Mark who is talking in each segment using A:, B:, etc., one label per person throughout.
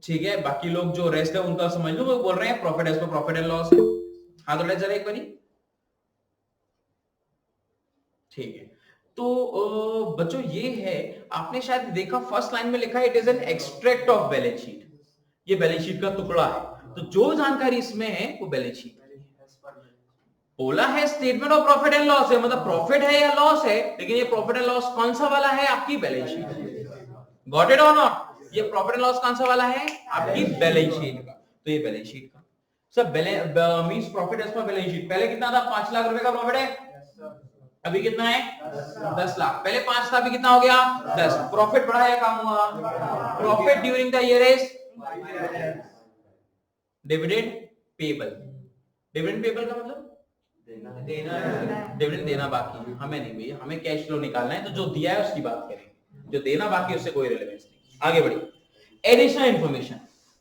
A: ठीक है, बाकी लोग जो रेस्ट है उनका समझ लो, वो बोल रहे हैं profit as per profit and loss है। हाथ उठाए जरा एक बारी। ठीक है, तो बच्चों ये है, आपने शायद देखा फर्स्ट लाइन में लिखा है it is an extract of balance sheet. ये बैलेंस शीट का टुकड़ा है, तो जो जानकारी इसमें है वो बैलेंस शीट बोला है। Statement of profit and loss है, मतलब प्रॉफिट है या लॉस है, लेकिन ये प्रॉफिट एंड लॉस कौन सा वाला है? आपकी बैलेंस शीट। गॉट इट और नॉट? ये प्रॉफिट एंड लॉस कौन सा वाला है? आपकी बैलेंस शीट का। तो ये बैलेंस शीट का sir means profit as per balance sheet. पहले कितना था? 5 लाख रुपए का प्रॉफिट है, अभी कितना है? 10 लाख। पहले 5 था, अभी कितना हो गया? 10। प्रॉफिट बढ़ा या कम हुआ? Profit during the year is dividend payable. Dividend payable का मतलब डिविडेंड देना बाकी है, हमें नहीं भैया, हमें कैश फ्लो निकालना है, तो जो दिया है उसकी बात करें, जो देना बाकी है उससे कोई रिलेवेंस नहीं। आगे बढ़िए। Additional information,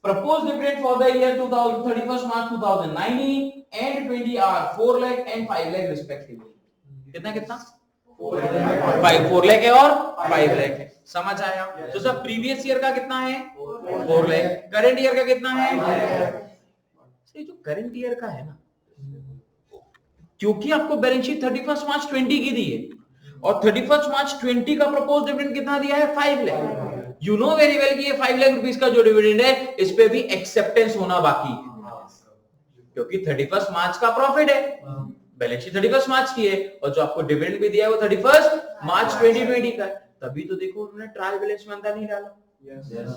A: propose dividend for the year 31 March 2019 and 20 are 4 lakh and 5 lakh respectively. कितना कितना? 4 लाख है और 5 लाख है। समझ आया? तो सर प्रीवियस ईयर का कितना है? 4 लाख। करंट ईयर का कितना है? ये जो करंट ईयर का है ना, क्योंकि आपको बैलेंस शीट 31 मार्च 20 की दी है और 31 मार्च 20 का प्रपोज डिविडेंड कितना दिया है? 5 lakh. You know very well कि ये 5 लाख रुपीस का जो डिविडेंड है इस पे भी एक्सेप्टेंस होना बाकी है, क्योंकि 31 मार्च का प्रॉफिट है, बैलेंस शीट 31 मार्च की है और जो आपको डिविडेंड भी दिया है वो 31 मार्च 2020 का है। तभी तो देखो उन्होंने ट्रायल बैलेंस में अंदर नहीं डाला।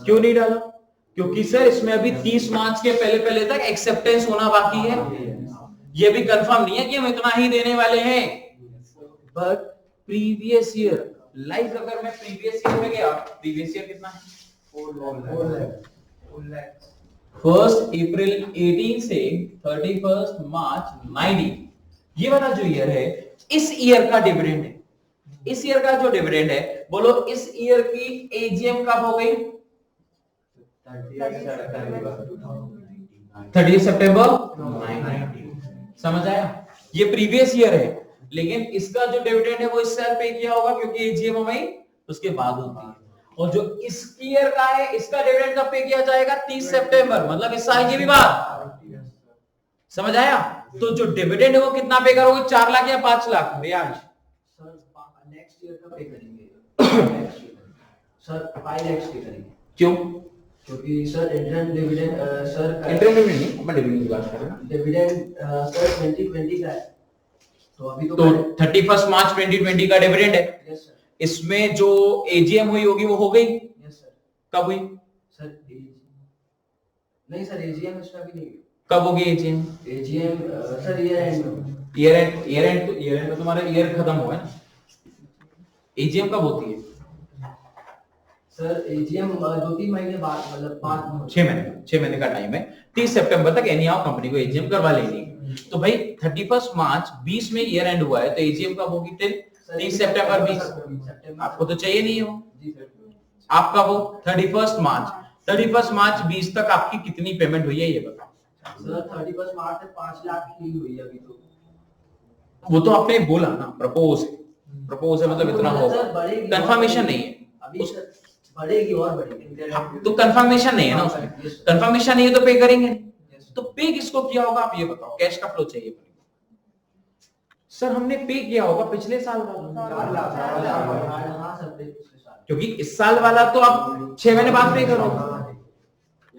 A: क्यों नहीं डाला? क्योंकि सर इसमें अभी 30 मार्च के पहले पहले तक एक्सेप्टेंस होना बाकी है, ये भी कंफर्म नहीं है कि हम इतना ही देने वाले हैं। बट प्रीवियस ईयर लाइक, अगर मैं प्रीवियस ईयर में गया, प्रीवियस ईयर कितना है? 4 लाख। 1 अप्रैल 18 से 31 मार्च 19, ये वाला जो ईयर है, इस ईयर का डिविडेंड है। इस ईयर का जो डिविडेंड है, बोलो इस ईयर की एजीएम कब हो गई? 30 सितंबर 19। समझ आया? ये प्रीवियस ईयर है, लेकिन इसका जो डिविडेंड है वो इस साल पे किया होगा, क्योंकि एजीएम हमारी उसके बाद होती है। और जो इस ईयर का है, इसका डिविडेंड कब पे किया जाएगा? 30 सितंबर, मतलब इस साल के भी बाद। समझ आया? तो जो डिविडेंड है वो कितना पे करोगे? 4 लाख या 5 लाख? रियाज
B: सर नेक्स्ट ईयर का पे करेंगे। सर 5 लाख पे करेंगे।
A: क्यों?
B: क्योंकि sir interim dividend sir
A: interim dividend नहीं, मैं डिविडेंड की बात कर रहा हूं।
B: डिविडेंड सर 2020 का है, तो अभी तो
A: 31 मार्च 2020 का डिविडेंड है।
B: Yes sir.
A: इसमें जो एजीएम हुई होगी वो हो गई?
B: Yes sir.
A: कब हुई?
B: सर नहीं सर, एजीएम इसमें अभी नहीं।
A: कब होगी AGM?
B: AGM sir year and.
A: Year and तो तुम्हारा ईयर खत्म हुआ है ना। एजीएम कब होती है?
B: सर एजीएम 2-3 महीने बाद, मतलब
A: 6 महीने का टाइम है। 30 सितंबर तक एनी हाउ कंपनी को एजीएम करवा लेनी। तो भाई 31 मार्च 20 में ईयर एंड हुआ है, तो एजीएम कब होगी? 30 सितंबर 20। आपको तो चाहिए नहीं हो, आपका वो 31 मार्च 20 तक आपकी कितनी पेमेंट हुई है ये बताओ।
B: सर 31 मार्च तक 5 लाख ही हुई है अभी तो।
A: वो तो आपने बोला ना, प्रपोज है मतलब इतना होगा, कंफर्मेशन नहीं है
B: अभी सर, बढ़ेगी और बढ़ेगी।
A: तो कंफर्मेशन नहीं है ना उसमें, कंफर्मेशन नहीं है तो पे करेंगे। तो पे किसको किया होगा आप ये बताओ? कैश का फ्लो चाहिए सर, हमने पे किया होगा पिछले साल
B: हाँ सर,
A: क्योंकि इस साल वाला तो आप 6 महीने बाद पे करोगे।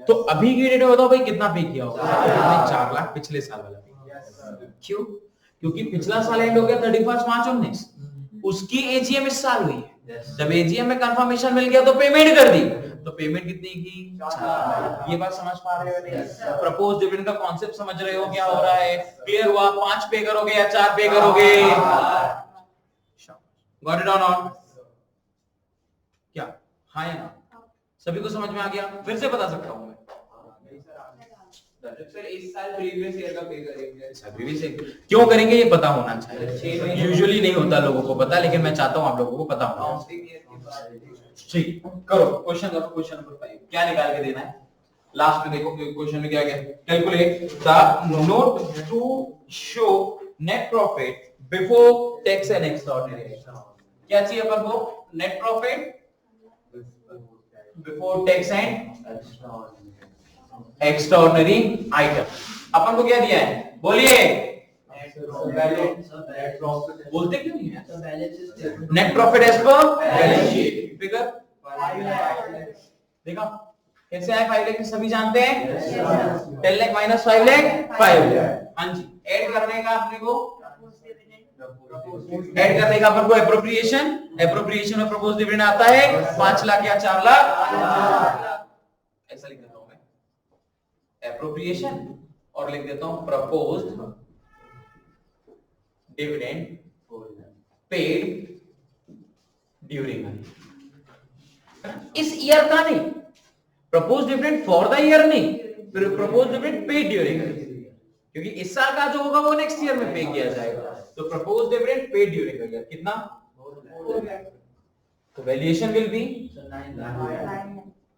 A: तो अभी की डेट में बताओ भाई कितना पे किया होगा? 4 लाख पिछले साल वाला। क्यों? क्योंकि पिछला साल एंड हो गया 31 मार्च 19, उसकी एजीएम इस साल हुई है। जब एजीएम में कंफर्मेशन मिल गया तो पेमेंट कर दी, तो पेमेंट कितनी की? 4। ये बात समझ पा रहे हो नहीं? प्रपोज डिविडेंड का कॉन्सेप्ट समझ रहे हो क्या हो रहा है? क्लियर हुआ? 5 पे करोगे या 4 पे करोगे? गॉट इट और नॉट? क्या हाँ या ना? सभी को समझ में आ गया? फिर से बता सकता हूं मैं। सर इस साल प्रीवियस ईयर का पे करेंगे। प्रीवियस ईयर क्यों करेंगे ये पता होना चाहिए। यूजुअली नहीं होता लोगों को पता, लेकिन मैं चाहता हूं आप लोगों को पता हो। ठीक, करो क्वेश्चन नंबर 5 क्या निकाल के देना है? लास्ट में देखो क्वेश्चन में क्या है। Calculate the note to show net profit before tax and extraordinary. क्या चाहिए अपन को? Net profit before tax and extraordinary item. अपन को क्या दिया है बोलिए, बोलते क्यों नहीं है? Net profit as per balance sheet figure देखा कैसे आए 5 लाख की सभी जानते हैं 10 लाख माइनस 5 लाख 5 लाख। हाँ जी ऐड करने का अपने को ऐड करने का अपन को एप्रोप्रिएशन में प्रपोज डिविडेंड आता है 5 लाख या 4 लाख ऐसा लिख देता हूं मैं एप्रोप्रिएशन और लिख देता हूं प्रपोज्ड डिविडेंड पेड ड्यूरिंग इस ईयर का नहीं, propose dividend for the year नहीं, प्रपोज डिविडेंड पेड ड्यूरिंग, क्योंकि इस साल का जो होगा वो नेक्स्ट ईयर में पे किया जाएगा। तो propose dividend paid during the year कितना, तो वैल्यूएशन विल बी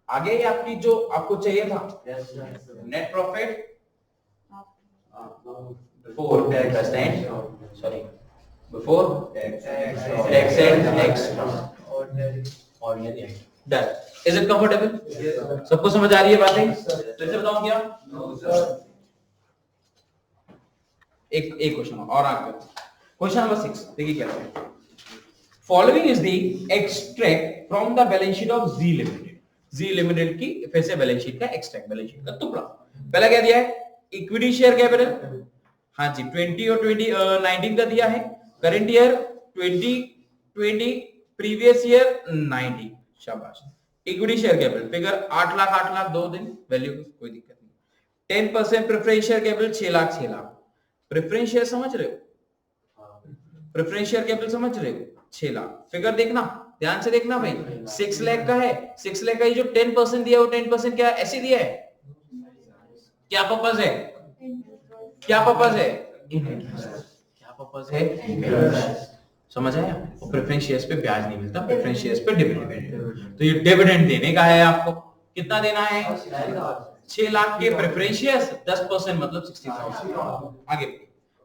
A: आगे ही आपकी जो आपको चाहिए था net profit before tax and sorry before tax and extra ordinary done. Is it comfortable? सबको समझ आ रही है बातें? फिर से बताऊं क्या? एक क्वेश्चन और आगे क्वेश्चन नंबर 6 देखिए क्या है। Following is the extract from the balance sheet of G limited. G limited की फिर से बैलेंस शीट का एक्सट्रैक्ट, बैलेंस शीट का टुकड़ा। पहला क्या दिया है इक्विटी शेयर कैपिटल, हाँ जी 20 और 2019 का दिया है, करंट ईयर 2020, प्रीवियस ईयर 90। शाबाश। Equity share capital figure 8 lakh 2 दिन वैल्यू कोई दिक्कत नहीं। 10% preference share capital 6 lakh. Preference share समझ रहे हो, प्रेफरेंस शेयर कैपिटल समझ रहे हो 6 लाख। फिगर देखना ध्यान से देखना भाई 6 लाख का है, 6 लाख का ये जो 10% दिया वो 10% क्या ऐसे दिया है, क्या पर्पस है, क्या पर्पस है, क्या पर्पस है, समझ आया? और प्रेफरेंस शेयर्स पे ब्याज नहीं मिलता, प्रेफरेंस शेयर्स पे डिविडेंड। तो ये डिविडेंड देने का है आपको, कितना देना है 6 लाख के प्रेफरेंस शेयर्स 10% मतलब 60,000। आगे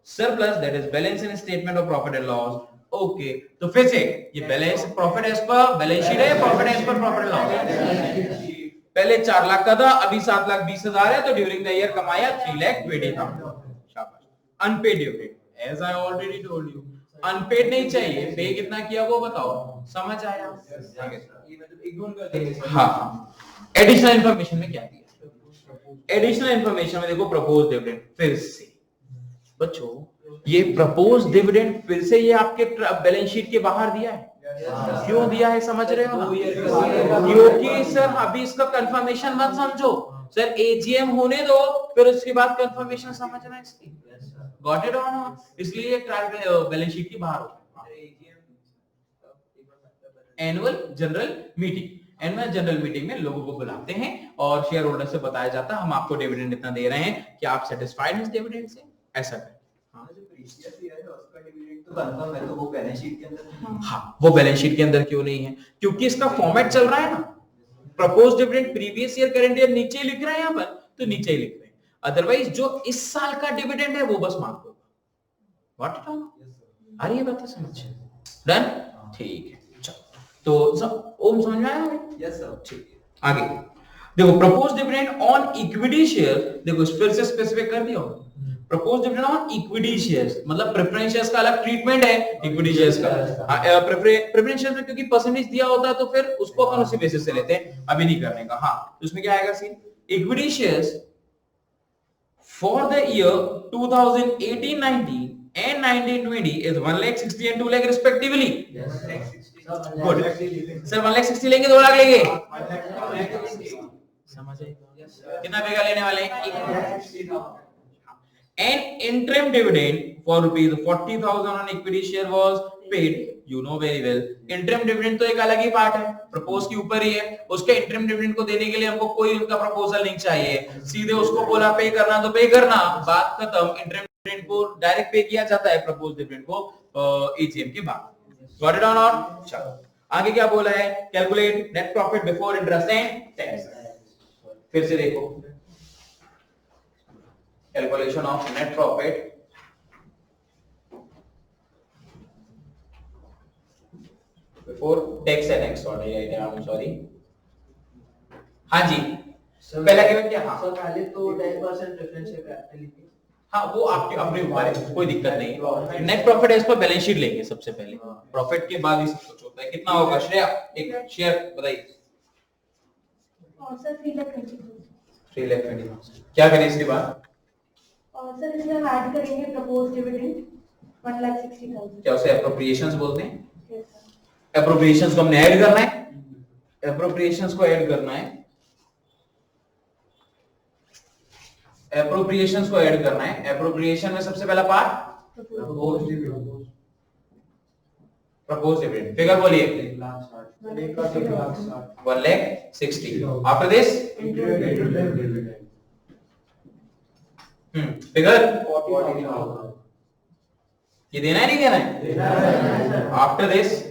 A: surplus that is balance in statement of profit and loss. Okay तो फिर से ये balance profit as per balance sheet है, profit as per profit and loss. पहले 4 लाख का था अभी 7,20,000 है, तो ड्यूरिंग द ईयर कमाया 3,20,000। शाबाश। Unpaid dividend as I already told you, unpaid नहीं चाहिए, पे कितना किया वो बताओ, समझ आया? हाँ एडिशनल इंफॉर्मेशन में क्या दिया, एडिशनल इंफॉर्मेशन में देखो प्रपोज डिविडेंड फिर से बच्चों, ये प्रपोज डिविडेंड फिर से ये आपके बैलेंस शीट के बाहर दिया है। क्यों दिया है समझ रहे हो ना? क्योंकि सर अभी इसका कंफर्मेशन मत समझो सर, एजीएम होने दो फिर उसके बाद कंफर्मेशन समझना इसकी। गॉट इट और नॉट? इसलिए बैलेंस शीट के बाहर होता है। Annual general meeting, annual general meeting में लोगों को बुलाते हैं और शेयर होल्डर से बताया जाता है हम आपको डिविडेंड इतना दे रहे हैं, क्या आप सेटिस्फाइड हैं इस डिविडेंड से, ऐसा करें। हाँ तो वो बैलेंस शीट के अंदर, हाँ वो बैलेंस शीट के अंदर क्यों नहीं है? क्योंकि इसका फॉर्मेट चल रहा है ना, propose dividend previous year current year नीचे लिख रहे हैं यहाँ पर, तो नीचे ही लिख रहे हैं, अदरवाइज जो इस साल का डिविडेंड है वो बस मार्क होगा। What it all? आ रही है बात समझ? डन? ठीक है चलो, तो ओम समझ में आया? Yes sir. ठीक है आगे देखो, propose dividend on equity share, देखो फिर से स्पेसिफिक कर दिया, propose dividend on equity shares मतलब प्रेफरेंस शेयर्स का अलग ट्रीटमेंट है, इक्विटी शेयर्स का प्रेफरेंस शेयर्स में क्योंकि परसेंटेज दिया होता है तो फिर उसको अपन उसी बेसिस से लेते हैं, अभी नहीं करने का। हाँ उसमें क्या आएगा सीन, equity shares for the year 2018-19 and 19-20 is 1,60,000 and 2 lakh respectively. Good sir 1,60,000 लेंगे 2 लाख लेंगे, समझ आए? कितना पैसा लेने वाले हैं? An interim dividend for rupees 40,000 on equity share was paid. You know very well. Interim dividend तो एक अलग ही पार्ट है, प्रपोज के ऊपर ही है। उसके interim dividend को देने के लिए हमको कोई उनका प्रपोजल नहीं चाहिए, सीधे उसको बोला पे करना तो पे करना, बात खत्म। interim dividend को डायरेक्ट पे किया जाता है, प्रपोज डिविडेंड को एजीएम के बाद। Got it or not? चलो आगे क्या बोला है, calculate net profit before interest and tax. फिर से देखो calculation of net profit before tax and extraordinary item, I'm sorry। हाँ जी पहला गिवन क्या? हाँ
B: सर पहले तो 10% प्रेफरेंशियल कैपिटल लिखिए।
A: हाँ वो आपके अपने ऊपर है, कोई दिक्कत नहीं है। Net profit as per balance sheet लेंगे सबसे पहले, प्रॉफिट के बाद ही सब कुछ होता है। कितना होगा श्रेया, एक शेयर बताइए।
C: और सर 3,20,000।
A: 3,20,000। क्या करें इसके बाद?
C: और सर इसमें हम ऐड करेंगे प्रपोज डिविडेंड 1,60,000।
A: क्या उसे एप्रोप्रिएशंस बोलते हैं?
C: Yes sir.
A: एप्रोप्रिएशंस को हमने ऐड करना है, एप्रोप्रिएशंस को ऐड करना है, एप्रोप्रिएशंस को ऐड करना है। एप्रोप्रिएशन में सबसे पहला पार्ट प्रपोज डिविडेंड। फिगर बोलिए। 1,60,000। After this figure
B: 40,000।
A: ये देना है नहीं देना है? After this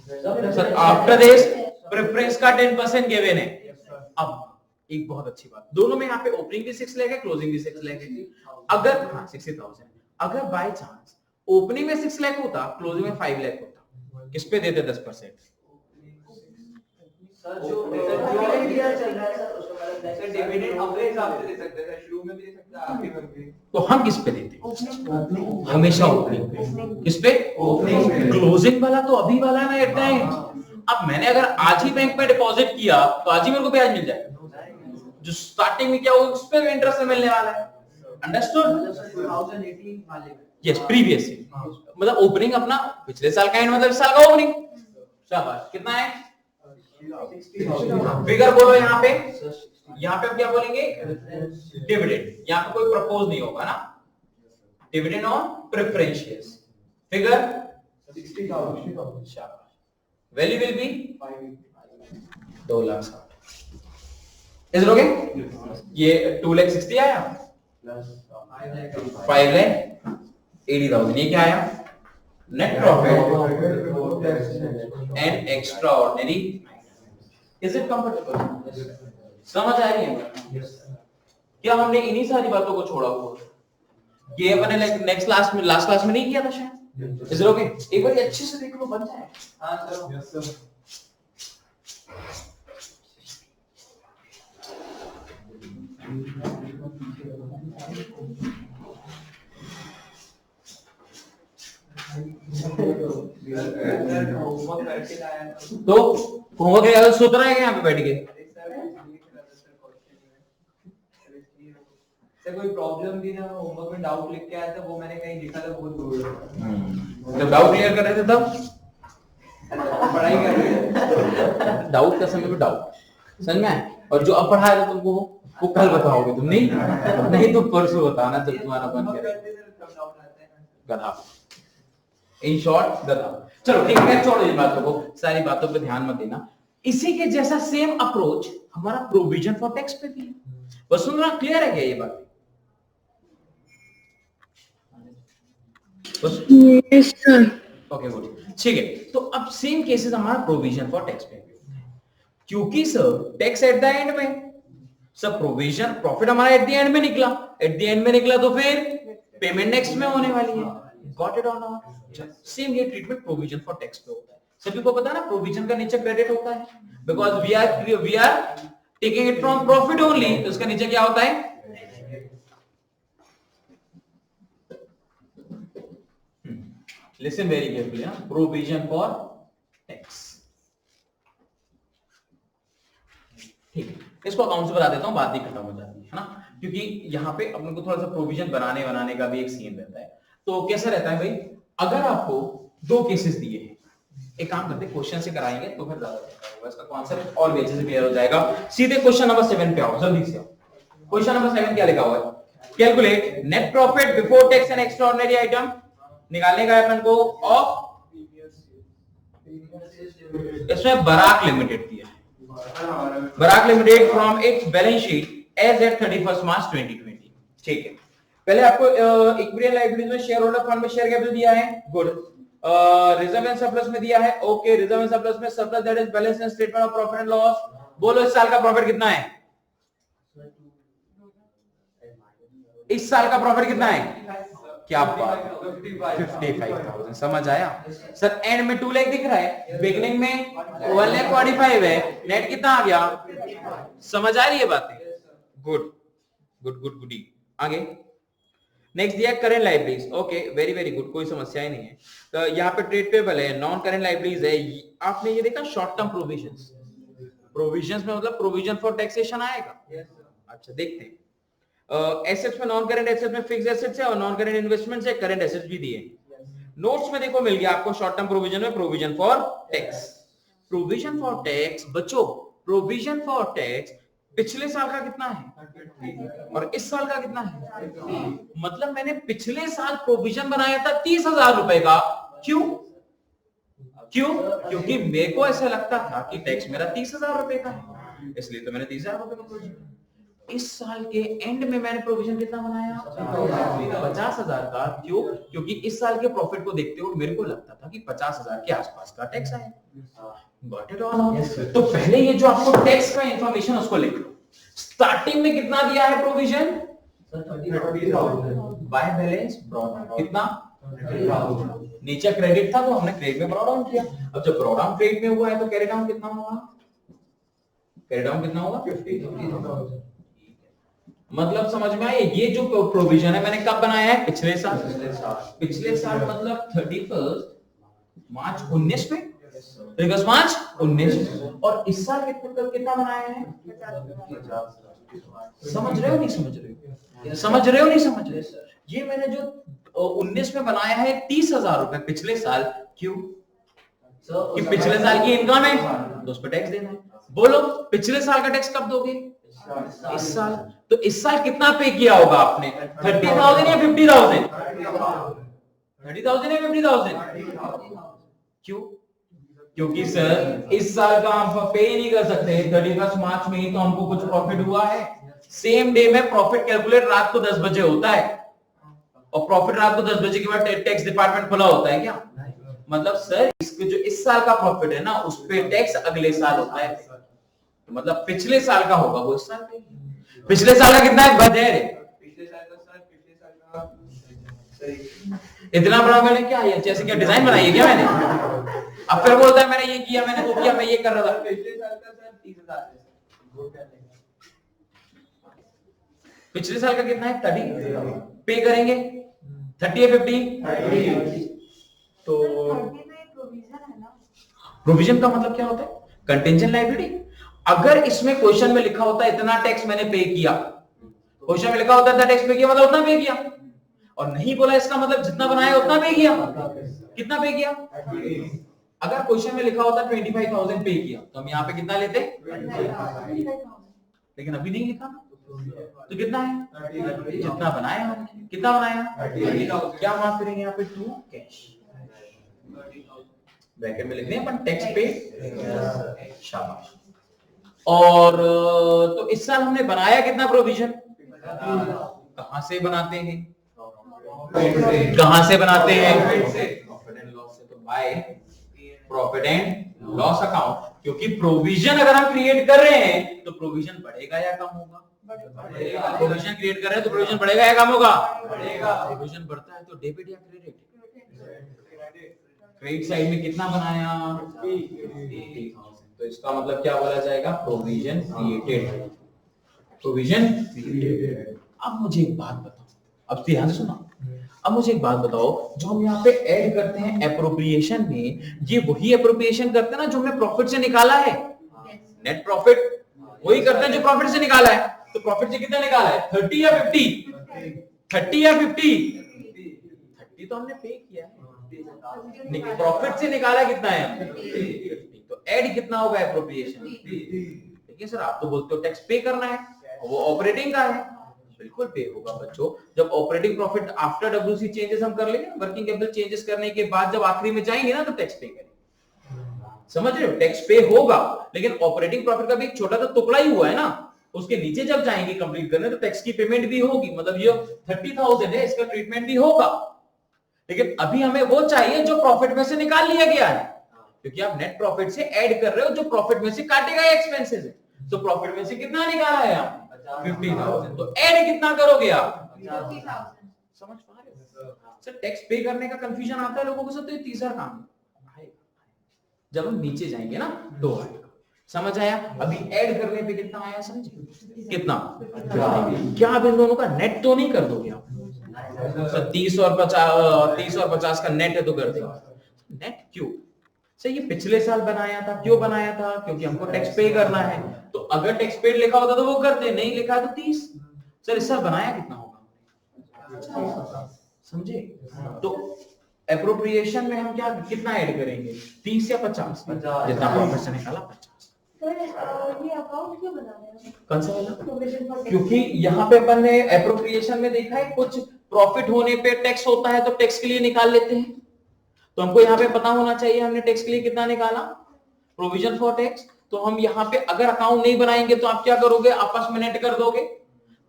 A: sir, after this preference का 10% गिवन है। अब एक बहुत अच्छी बात, दोनों में यहाँ पे ओपनिंग भी 6 लेगा, क्लोजिंग भी 6 लेगा। अगर हाँ 60,000, अगर बाय चांस ओपनिंग में 6 लाख होता, क्लोजिंग में 5 लाख होता, किस पे देते 10%?
B: सर जो डिविडेंड चल रहा है सर उसका मतलब
D: सर डिविडेंड अपने हिसाब से दे सकते हैं, शुरू में भी दे सकते हैं, आखिर में भी।
A: तो हम किस पे देते? हमेशा ओपनिंग पे। किस पे?
B: ओपनिंग पे।
A: क्लोजिंग वाला तो अभी वाला है ना एट टाइम। अब मैंने अगर आज ही बैंक में डिपॉजिट किया तो आज ही मेरे को ब्याज मिल जाएगा। जो स्टार्टिंग में क्या होगा उस पे इंटरेस्ट मिलने वाला है। अंडरस्टूड?
B: 2018 वाले में।
A: यस, प्रीवियस मतलब ओपनिंग अपना पिछले साल का एंड, मतलब इस साल का ओपनिंग। शाबाश। कितना है?
B: 60,000।
A: फिगर बोलो यहाँ पे। यहाँ पे हम क्या बोलेंगे? डिविडेंड। यहाँ पे कोई प्रपोज नहीं होगा ना, डिविडेंड ऑन प्रेफरेंशियल्स। फिगर
B: 60,000।
A: शाबाश। Value will be 2,60,000। Is it okay? ये 2,60,000 आया, 5,80,000 ये क्या आया? Net profit and extra ordinary. Is it comfortable? समझ आ रही है? क्या हमने इन्हीं सारी बातों को छोड़ा हुआ? ये अपने नेक्स्ट क्लास में, लास्ट क्लास में नहीं किया था शायद? Is it okay? एक बार अच्छे से देख लो, बन जाए।
D: हाँ सर। Yes sir.
A: तो होमवर्क सोच रहा है यहाँ पे बैठ के?
D: सर कोई प्रॉब्लम थी ना, होमवर्क में डाउट लिख के आया था, वो मैंने कहीं लिखा था, बहुत दूर।
A: जब डाउट क्लियर कर रहे थे तब
D: पढ़ाई कर रहे थे।
A: डाउट का समय पे डाउट समझ में आया? और जो अब पढ़ाया था तुमको वो कल बताओगे तुम, नहीं तो परसों बताना जब तुम्हारा बन गया। गधा, इन शॉर्ट गधा। चलो ठीक है, छोड़ो इन बातों को, सारी बातों पे ध्यान मत देना। इसी के जैसा सेम अप्रोच हमारा प्रोविजन फॉर टैक्स पे भी है। बस सुन रहा, क्लियर है क्या ये बात?
C: Yes sir.
A: ओके गुड, ठीक है। तो अब सेम केसेस हमारा प्रोविजन फॉर टैक्स पे, क्योंकि sir tax at the end में, सब प्रोविजन प्रॉफिट हमारा एट द एंड में निकला, एट द एंड में निकला तो फिर पेमेंट नेक्स्ट में होने वाली है। गॉट इट और नॉट? सेम ये ट्रीटमेंट प्रोविजन फॉर टैक्स पे होता है। सभी को पता है ना, प्रोविजन का नीचे क्रेडिट होता है, because we are taking it from profit only, तो इसका नीचे क्या होता है? Listen very carefully, provision for tax. ठीक है, इसको अकाउंट से बता देता हूं, बात ही खत्म हो जाती है ना, क्योंकि यहाँ पे अपन को थोड़ा सा प्रोविजन बनाने का भी एक सीन रहता है। तो कैसा रहता है भाई, अगर आपको दो केसेस दिए हैं, एक काम करते हैं क्वेश्चन से कराएंगे तो फिर ज्यादा बेहतर होगा, इसका कॉन्सेप्ट और अच्छे से क्लियर हो जाएगा। सीधे क्वेश्चन नंबर 7 पे आओ, जल्दी से आओ। क्वेश्चन नंबर 7 क्या लिखा हुआ है? Calculate net profit before tax and extraordinary item. निकालने का है अपन को ऑफ, इसमें बराक लिमिटेड दिया है, Barak limited from its balance sheet as at 31 March 2020। ठीक है, पहले आपको इक्विटी एंड लायबिलिटीज में शेयर होल्डर फंड में शेयर कैपिटल दिया है, गुड। रिजर्व एंड सरप्लस में दिया है, ओके। रिजर्व एंड सरप्लस में surplus that is balance in statement of profit and loss. बोलो इस साल का प्रॉफिट कितना है? इस साल का प्रॉफिट कितना है? क्या बात, 55,000। समझ आया सर? एंड में 2 लाख दिख रहा है, बिगनिंग में 1,45,000 है, नेट कितना आ गया? समझ आ रही है बातें? गुड गुड गुड गुडी। आगे नेक्स्ट दिया current liabilities. Okay very very good, कोई समस्या ही नहीं है। तो यहाँ पे ट्रेड पेबल है, नॉन करेंट लाइबिलिटीज है। आपने ये देखा शॉर्ट टर्म प्रोविजंस, प्रोविजंस में मतलब प्रोविजन फॉर टैक्सेशन आएगा। अच्छा देखते हैं। एसेट्स में नॉन करेंट एसेट्स में फिक्स्ड एसेट्स है और नॉन करेंट इन्वेस्टमेंट्स है, करेंट एसेट्स भी दिए। नोट्स में देखो मिल गया आपको शॉर्ट टर्म प्रोविजन में provision for tax. Provision for tax बच्चों, प्रोविजन फॉर टैक्स पिछले साल का कितना है और इस साल का कितना है? मतलब मैंने पिछले साल प्रोविजन बनाया था 30,000 रुपए का। क्यों? क्योंकि मेरे को ऐसा लगता था कि टैक्स मेरा 30,000 रुपए का है, इसलिए तो मैंने 30,000 रुपए का प्रोविजन। इस साल के एंड में मैंने प्रोविजन कितना बनाया? 50,000 का। क्यों? क्योंकि इस साल के प्रॉफिट को देखते हुए मेरे को लगता था कि 50,000 के आसपास का टैक्स आएगा। Got it all? तो पहले ये जो आपको टैक्स का इंफॉर्मेशन उसको लिख लो। स्टार्टिंग में कितना दिया है प्रोविजन?
B: 30,000
A: बाय बैलेंस ब्रॉड कितना? नीचे क्रेडिट था तो हमने क्रेडिट में ब्रॉड डाउन किया। अब जब ब्रॉड डाउन क्रेडिट में हुआ है तो कैरी डाउन कितना होगा? कैरी डाउन कितना होगा? 50,000। मतलब समझ में आया? ये जो प्रोविजन है मैंने कब बनाया है? पिछले साल। पिछले साल मतलब 31 मार्च 19 में, 31 मार्च 19। और इस साल कितना बनाया है? समझ रहे हो नहीं समझ रहे हो? समझ रहे हो नहीं समझ रहे? ये मैंने जो 19 में बनाया है 30,000 रुपए पिछले साल। क्यों? कि पिछले साल की इनकम है तो उस पर टैक्स देना है। बोलो पिछले साल का टैक्स कब दोगे? इस साल। तो इस साल कितना पे किया होगा आपने? 30,000 या 50,000? 30,000 या 50,000? क्यों? क्योंकि सर इस साल का हम पे ही नहीं कर सकते, 31 मार्च में ही तो हमको कुछ प्रॉफिट हुआ है। सेम डे में प्रॉफिट कैलकुलेट रात को 10 बजे होता है और प्रॉफिट रात को 10 बजे के बाद टैक्स डिपार्टमेंट खुला होता है क्या? मतलब सर इसके जो इस साल का प्रॉफिट है ना उस पे टैक्स अगले साल होता है। तो मतलब पिछले साल का होगा वो इस साल पे। पिछले साल का कितना है? बजट पिछले साल का इतना बड़ा मैंने क्या है जैसे क्या डिजाइन बनाई है क्या मैंने? अब फिर बोलता है मैंने ये किया, मैंने वो किया, मैं ये कर रहा था। पिछले साल का सर 30,000 पिछले साल का कितना है? 30 पे करेंगे 30 या 50? तो प्रोविजन का मतलब क्या होता है? Contingent liability. अगर इसमें क्वेश्चन में लिखा होता है इतना टैक्स मैंने पे किया, क्वेश्चन में लिखा होता है इतना टैक्स पे किया मतलब उतना पे किया, और नहीं बोला इसका मतलब जितना बनाया उतना पे किया। कितना पे किया? अगर क्वेश्चन में लिखा होता 25,000 पे किया तो हम यहाँ पे कितना लेते? लेकिन अभी नहीं लिखा तो कितना है? जितना बनाया हमने। कितना बनाया? क्या माफ करेंगे यहाँ पे? टू कैश ब्रैकेट में लिख दें अपन टैक्स पे। शाबाश। और तो इस साल हमने बनाया कितना प्रोविजन? कहां से बनाते हैं? कहां से बनाते हैं? प्रॉफिट एंड लॉस से। तो by profit and loss account. क्योंकि प्रोविजन अगर हम क्रिएट कर रहे हैं तो प्रोविजन बढ़ेगा या कम होगा? प्रोविजन क्रिएट कर रहे हैं तो प्रोविजन बढ़ेगा या कम होगा? प्रोविजन बढ़ता है तो डेबिट या क्रेडिट? क्रेडिट साइड में कितना बनाया? 80,000। तो इसका मतलब क्या बोला जाएगा? Provision created. Provision created. अब मुझे एक बात बताओ, अब ध्यान से सुना। अब मुझे एक बात बताओ, जो हम यहाँ पे ऐड करते हैं एप्रोप्रिएशन में, ये वही एप्रोप्रिएशन करते हैं ना जो हमने प्रॉफिट से निकाला है? नेट प्रॉफिट वही करते हैं जो प्रॉफिट से निकाला है। तो प्रॉफिट से कितना निकाला है? 30 या 50? 30 या 50? 30 तो हमने पे किया है, प्रॉफिट से निकाला कितना है? 50। तो ऐड कितना होगा एप्रोप्रिएशन? देखिए सर आप तो बोलते हो टैक्स पे करना है, वो ऑपरेटिंग का है। बिल्कुल पे होगा बच्चों। जब operating profit after WC changes हम कर लेंगे, वर्किंग कैपिटल चेंजेस करने के बाद जब आखिरी में जाएंगे ना तो टैक्स पे करेंगे। समझ रहे हो? टैक्स पे होगा, लेकिन ऑपरेटिंग प्रॉफिट का भी एक छोटा सा टुकड़ा ही हुआ है ना, उसके नीचे जब जाएंगे कंप्लीट करने तो टैक्स की पेमेंट भी होगी। मतलब ये 30,000 है, इसका ट्रीटमेंट भी होगा। लेकिन अभी हमें वो चाहिए जो प्रॉफिट में से निकाल लिया गया है, क्योंकि आप नेट प्रॉफिट से ऐड कर रहे हो जो प्रॉफिट में से काटेगा एक्सपेंसेस है। तो प्रॉफिट में से कितना निकाला है आपने? 50,000। तो ऐड कितना करोगे आप?
C: 50,000।
A: समझ पा रहे हो? सर टैक्स पे करने का कंफ्यूजन आता है लोगों को, सब तो ये तीसरा काम आएगा। जब हम नीचे जाएंगे ना तो आएगा। समझ आया? अभी ऐड करने पे कितना आया समझे? कितना? क्या आप इन दोनों का नेट तो नहीं कर दोगे आप? 30 और 50 का नेट है तो कर देगा। नेट क्यों? सर ये पिछले साल बनाया था, क्यों बनाया था? क्योंकि हमको टैक्स पे करना है। तो अगर टैक्स पेड लिखा होता तो वो करते, नहीं लिखा तो 30। सर इस साल बनाया कितना होगा? समझे? तो एप्रोप्रिएशन में हम क्या कितना ऐड करेंगे? 30 या 50? जितना प्रॉफिट से निकाला 50।
C: सर ये अकाउंट क्यों बना रहे हैं?
A: कौन सा वाला?
C: प्रोविजन फॉर
A: क्योंकि यहाँ पे अपन ने एप्रोप्रिएशन में देखा है कुछ प्रॉफिट होने पे टैक्स होता है तो टैक्स के लिए निकाल लेते हैं। तो हमको यहाँ पे पता होना चाहिए हमने टैक्स के लिए कितना निकाला, प्रोविजन फॉर टैक्स। तो हम यहाँ पे अगर अकाउंट नहीं बनाएंगे तो आप क्या करोगे? आपस में नेट कर दोगे,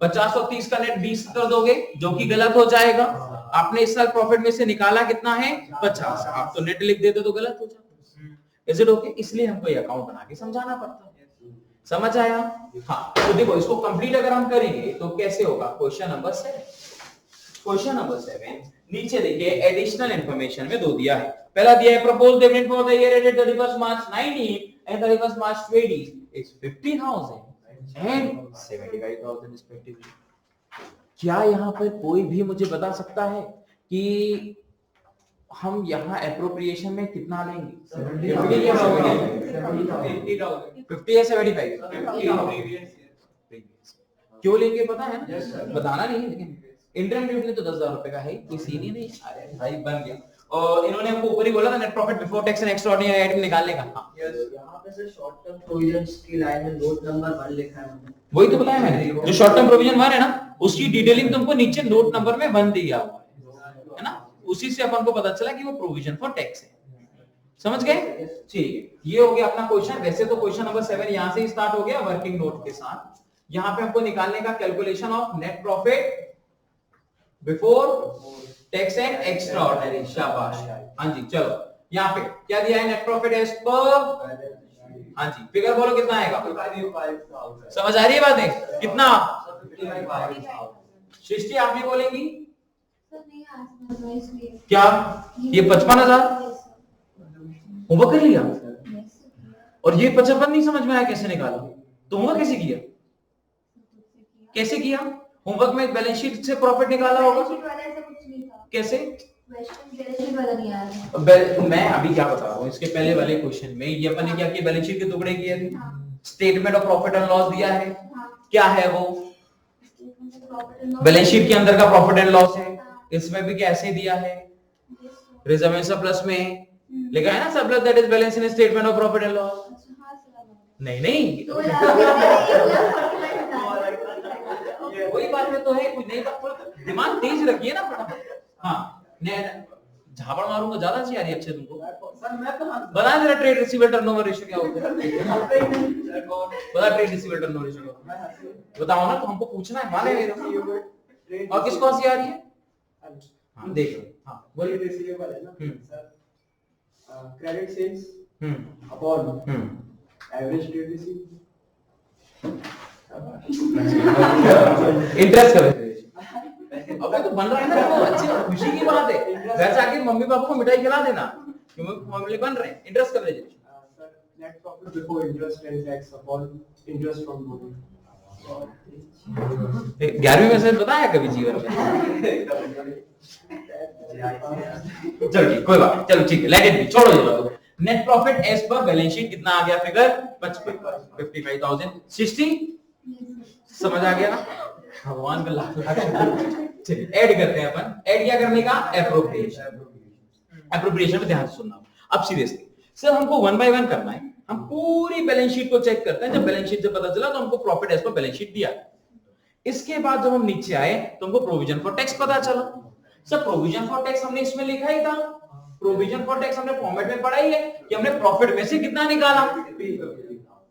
A: 50 और 30 का नेट 20 कर दोगे, जो कि गलत हो जाएगा। आपने इस साल प्रॉफिट में से निकाला कितना है? 50। आप तो नेट लिख देते तो गलत हो जाता। Is it okay? इसलिए हमको ये अकाउंट बना के समझाना पड़ता है। समझ आया? हाँ, तो देखो इसको कंप्लीट अगर हम करेंगे तो कैसे होगा? Question number 7। क्वेश्चन नंबर 7 नीचे देखिए, एडिशनल इंफॉर्मेशन में दो दिया है। पहला दिया है proposed dividend for the year ended 31 March 19 and 31 March 20 is 50,000 and 75,000 respectively. क्या यहाँ पर कोई भी मुझे बता सकता है कि हम यहाँ एप्रोप्रिएशन में कितना लेंगे? 50 या 75? क्यों लेंगे पता है ना? बताना नहीं है, लेकिन इंटरम ड्यूटी तो 10,000 रुपए का है, कोई सीन ही नहीं। अरे भाई बन गया। और इन्होंने हमको ऊपर ही बोला था net profit before tax and extraordinary item निकालने का। हाँ
B: यहाँ पे से शॉर्ट टर्म प्रोविजंस की लाइन में नोट नंबर 1 लिखा है मैंने।
A: वही तो बताया मैंने, जो शॉर्ट टर्म प्रोविजन 1 है ना, उसकी डिटेलिंग तुमको नीचे नोट नंबर में 1 दिया हुआ है ना। उसी से अपन को पता चला कि वो प्रोविजन फॉर टैक्स है। समझ गए? ठीक है, ये हो गया अपना क्वेश्चन। वैसे तो क्वेश्चन नंबर 7 यहां से ही स्टार्ट हो गया वर्किंग नोट के साथ। यहां पे हमको निकालने का calculation of net profit before tax and extraordinary. शाबाश। हाँ जी, चलो यहाँ पे क्या दिया है? नेट प्रॉफिट एज पर। हाँ जी, फिगर बोलो कितना आएगा? समझ आ रही है बातें? कितना? 60 आप भी बोलेंगी क्या? ये 55,000 होमवर्क कर लिया और ये 55 नहीं समझ में आया कैसे निकाला? तो होमवर्क कैसे किया? कैसे किया? होमवर्क में बैलेंस शीट से प्रॉफिट निकाला होगा। कैसे? मैं अभी क्या बता रहा हूँ, इसके पहले वाले क्वेश्चन में ये अपन ने क्या किया? बैलेंस शीट के टुकड़े किए थे। Statement of profit and loss दिया है। क्या है वो? बैलेंस शीट के अंदर का प्रॉफिट एंड लॉस है। इसमें भी कैसे दिया है? रिजर्व एंड सरप्लस में लिखा है ना, surplus that is balance in statement of profit and loss. नहीं नहीं वही बात में तो है, कुछ नहीं बात, दिमाग तेज रखिए ना फटाफट। हाँ, झापड़ मारूंगा ज्यादा अच्छी आ रही है अच्छे तुमको।
D: सर मैं तो
A: बता जरा ट्रेड रिसीवेबल टर्नओवर रेशियो क्या होता है? बता ट्रेड रिसीवेबल टर्नओवर रेशियो क्या? बताओ ना, तो हमको पूछना है, माने मेरे। और किसको हंसी आ रही है? हाँ देख लो। हाँ
E: बोलिए, रिसीवेबल है ना sir, credit sales upon average trade receive
A: interest करें। अब तो बन रहा है ना, वो अच्छी खुशी की बात है। घर जाके मम्मी पापा को मिठाई खिला देना क्योंकि मामले बन रहे हैं। Interest coverage
E: sir, net profit before interest and tax upon interest from loan.
A: 11वीं में से बताया कभी जीवन में? चलो ठीक, कोई बात, चलो ठीक है, लेट इट बी, छोड़ो ये बात। Net profit as per balance sheet कितना आ गया फिगर? 55,000। 60 समझ आ गया ना? भगवान का लाख लाख चलिए ऐड करते हैं अपन। ऐड क्या करने का? एप्रोप्रिएशन। एप्रोप्रिएशन में ध्यान से सुनना। अब सीरियसली सर हमको 1 बाय 1 करना है। हम पूरी बैलेंस शीट को चेक करते हैं। जब बैलेंस शीट से पता चला तो हमको profit as per balance sheet दिया। इसके बाद जब हम नीचे आए तो हमको प्रोविजन फॉर टैक्स पता चला। सर प्रोविजन फॉर टैक्स हमने इसमें लिखा ही था। प्रोविजन फॉर टैक्स हमने फॉर्मेट में पढ़ा ही है कि हमने प्रॉफिट में से कितना निकाला।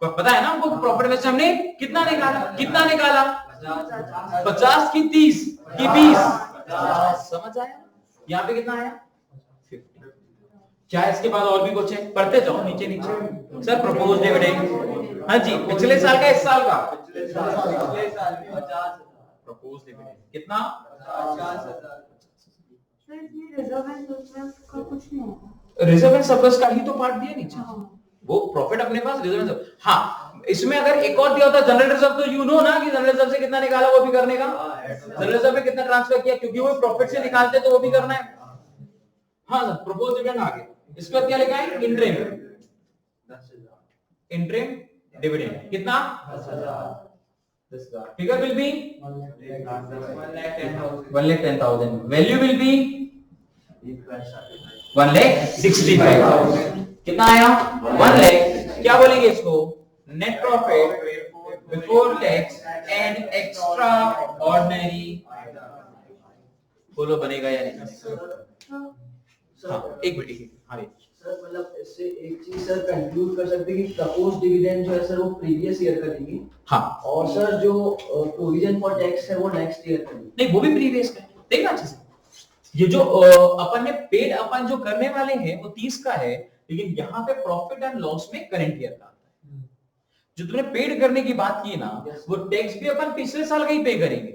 A: पता है ना हमको प्रॉफिट में से हमने कितना निकाला? कितना निकाला? 50 की 30 की 20। समझ आया? यहाँ पे कितना आया? 50। क्या इसके बाद और भी कुछ है? पढ़ते जाओ नीचे नीचे। सर प्रपोज डिविडेंड, हाँ जी, पिछले साल का इस साल का प्रपोज डिविडेंड कितना?
D: 50,000।
C: रिजर्व एंड सरप्लस का कुछ नहीं होगा।
A: रिजर्व एंड सरप्लस का ही तो पार्ट दिया नीचे। वो प्रॉफिट अपने पास, रिजर्व। हाँ, इसमें अगर एक और दिया होता जनरल रिजर्व, तो यू नो ना कि जनरल रिजर्व से कितना निकाला वो भी करने का, जनरल रिजर्व में कितना ट्रांसफर किया, क्योंकि वो प्रॉफिट से निकालते तो वो भी करना है। हाँ सर, प्रपोज डिविडेंड आ गया। इसके बाद क्या लिखा है, इंटरिम, इंटरिम डिविडेंड कितना, 10,000। Figure will be 1,10,000, value will be 1,65,000। कितना आया, 1 लाख। क्या बोलेंगे इसको, net profit before tax and extra ordinary. बोलो बनेगा या नहीं? हाँ, एक मिनट। हाँ
B: सर मतलब इससे एक चीज सर कंक्लूड कर सकते हैं कि प्रपोज डिविडेंड जो है सर वो प्रीवियस ईयर का देंगे।
A: हाँ, और
B: सर जो प्रोविजन फॉर टैक्स है वो नेक्स्ट ईयर का
A: नहीं, वो भी प्रीवियस का है। देखना अच्छे से, ये जो अपन ने पेड अपन जो करने वाले हैं वो 30 का है, लेकिन यहाँ पे प्रॉफिट एंड लॉस में करंट ईयर का आता है। जो तुमने पेड करने की बात की ना, वो टैक्स भी अपन पिछले साल का ही पे करेंगे,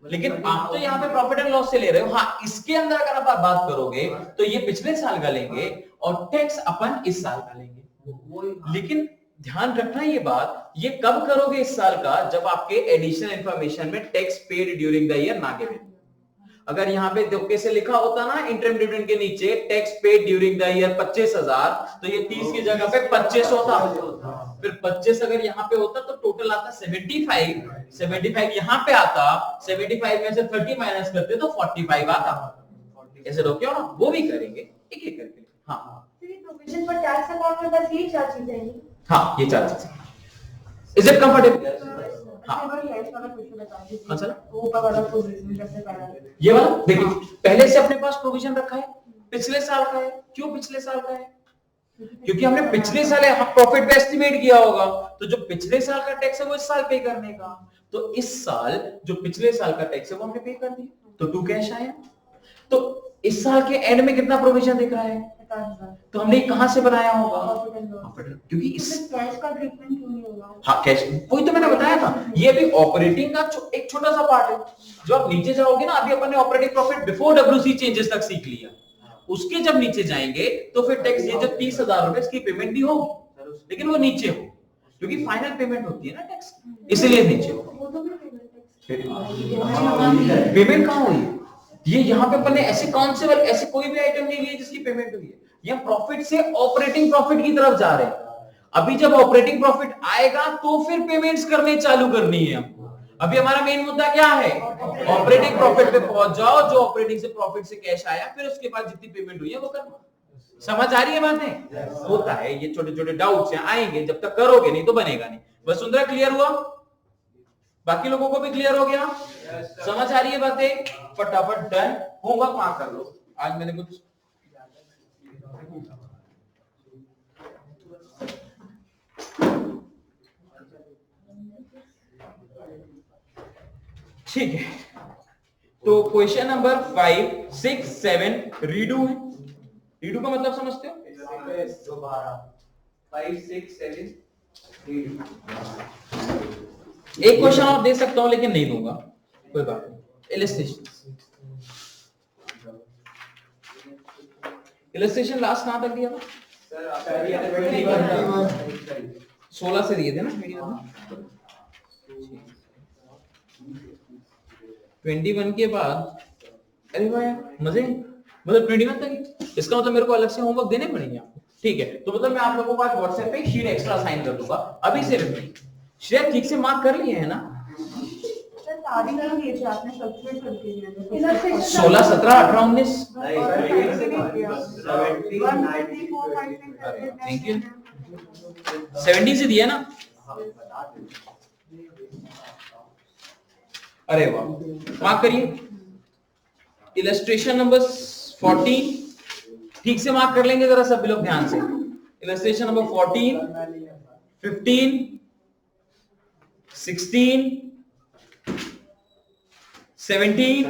A: लेकिन आप तो यहाँ पे प्रॉफिट एंड लॉस से ले रहे हो। हाँ, इसके अंदर अगर आप बात करोगे तो ये पिछले साल का लेंगे और टैक्स अपन इस साल का लेंगे। लेकिन ध्यान रखना ये बात, ये कब करोगे इस साल का, जब आपके एडिशनल इंफॉर्मेशन में tax paid during the year ना गिवन। अगर यहाँ पे धोखे से लिखा होता ना इंटरिम डिविडेंड के नीचे tax paid during the year 25,000, तो ये 30 की जगह पे 25 होता। फिर 25 अगर यहाँ पे होता तो टोटल आता 75 यहाँ पे आता, 75 में से 30 माइनस करते तो 45 आता। ऐसे रोके हो ना, वो भी करेंगे एक एक करके। हाँ,
C: प्रोविजन फॉर टैक्स अकाउंट में बस ये 4 चीजें हैं।
A: हाँ, ये 4 चीजें। Is it comfortable? हाँ, कौन सा
C: ऊपर वाला प्रोविजन कैसे करना है?
A: ये वाला देखिए, पहले से अपने पास प्रोविजन रखा है, पिछले साल का है। क्यों पिछले साल का है? क्योंकि हमने पिछले साल प्रॉफिट पे एस्टिमेट किया होगा, तो जो पिछले साल का टैक्स है वो इस साल पे करने का। तो इस साल जो पिछले साल का टैक्स है वो हमने पे कर दिया, तो टू कैश आया। तो इस साल के एंड में कितना प्रोविजन दिख रहा है, तो हमने कहां से बनाया होगा, क्योंकि इस
C: कैश का ट्रीटमेंट क्यों नहीं होगा?
A: हाँ, कैश, वही तो मैंने बताया था। ये भी ऑपरेटिंग का एक छोटा सा पार्ट है। जो आप नीचे जाओगे ना, अभी अपन ने operating profit before WC changes तक सीख लिया, उसके जब नीचे जाएंगे तो फिर टैक्स, ये जो 30,000 रुपए इसकी पेमेंट भी होगी, लेकिन वो नीचे हो, क्योंकि फाइनल पेमेंट होती है ना टैक्स, इसलिए नीचे हो। पेमेंट कहाँ हुई? ये यहाँ पे अपन ने ऐसे कौन से वाले, ऐसे कोई भी आइटम नहीं लिए जिसकी पेमेंट हुई है। ये प्रॉफिट से ऑपरेटिंग प्रॉफिट की तरफ जा रहे हैं। अभी जब ऑपरेटिंग प्रॉफिट आएगा तो फिर पेमेंट्स करने चालू करनी है हमको। अभी हमारा मेन मुद्दा क्या है, ऑपरेटिंग प्रॉफिट पे पहुंच जाओ, जो ऑपरेटिंग से प्रॉफिट से कैश आया, फिर उसके बाद जितनी पेमेंट हुई है वो करना। समझ आ रही है बातें? होता है, ये छोटे छोटे डाउट्स हैं, आएंगे, जब तक करोगे नहीं तो बनेगा नहीं। वसुंधरा क्लियर हुआ? बाकी लोगों को भी क्लियर हो गया? समझ आ रही है बातें? फटाफट डन, होमवर्क मार्क कर लो। आज मैंने कुछ ठीक है। तो क्वेश्चन नंबर 5, 6, 7 रीडू है। रीडू का मतलब समझते हो?
D: 5, 6, 7 रीडू।
A: एक क्वेश्चन और दे सकता हूं, लेकिन नहीं दूंगा, कोई बात नहीं। इलस्ट्रेशन लास्ट कहां तक दिया था
D: सर?
A: 16 से दिए थे ना वीडियो में। 21 के बाद, अरे भाई मजे, मतलब 21 तक। इसका मतलब मेरे को अलग से होमवर्क देने पड़ेंगे आपको, ठीक है? तो मतलब मैं आप लोगों को आज व्हाट्सएप पे शीट एक्स्ट्रा असाइन कर दूंगा अभी से। श्रेय ठीक से मार्क कर लिए है ना? 16, 17, 18, 19। Thank you. 70 से दिया ना? अरे वाह, मार्क करिए। इलस्ट्रेशन नंबर 14 ठीक से मार्क कर लेंगे जरा सब लोग ध्यान से। Illustration number 14, 15, 16, 17,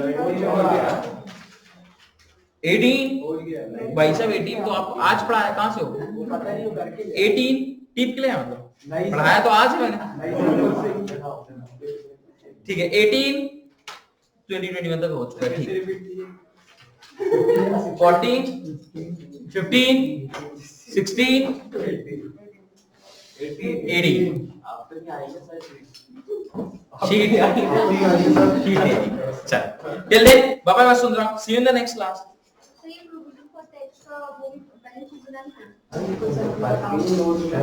A: 18। भाई साहब 18 तो आप आज पढ़ाया, कहां से हो? 18 टिप के लिए, मतलब पढ़ाया तो आज है मैंने, ठीक है? 18, 20, 21 तक हो चुका है, ठीक है? 14, 15, 16 80
E: आपको नहीं आएगा सर
A: शीट चल till then bye bye Vasundhara see you in the next class
C: So ये provision for tax का वो भी बैलेंस शीट बनाना है।
B: बाकी नोट्स
A: क्या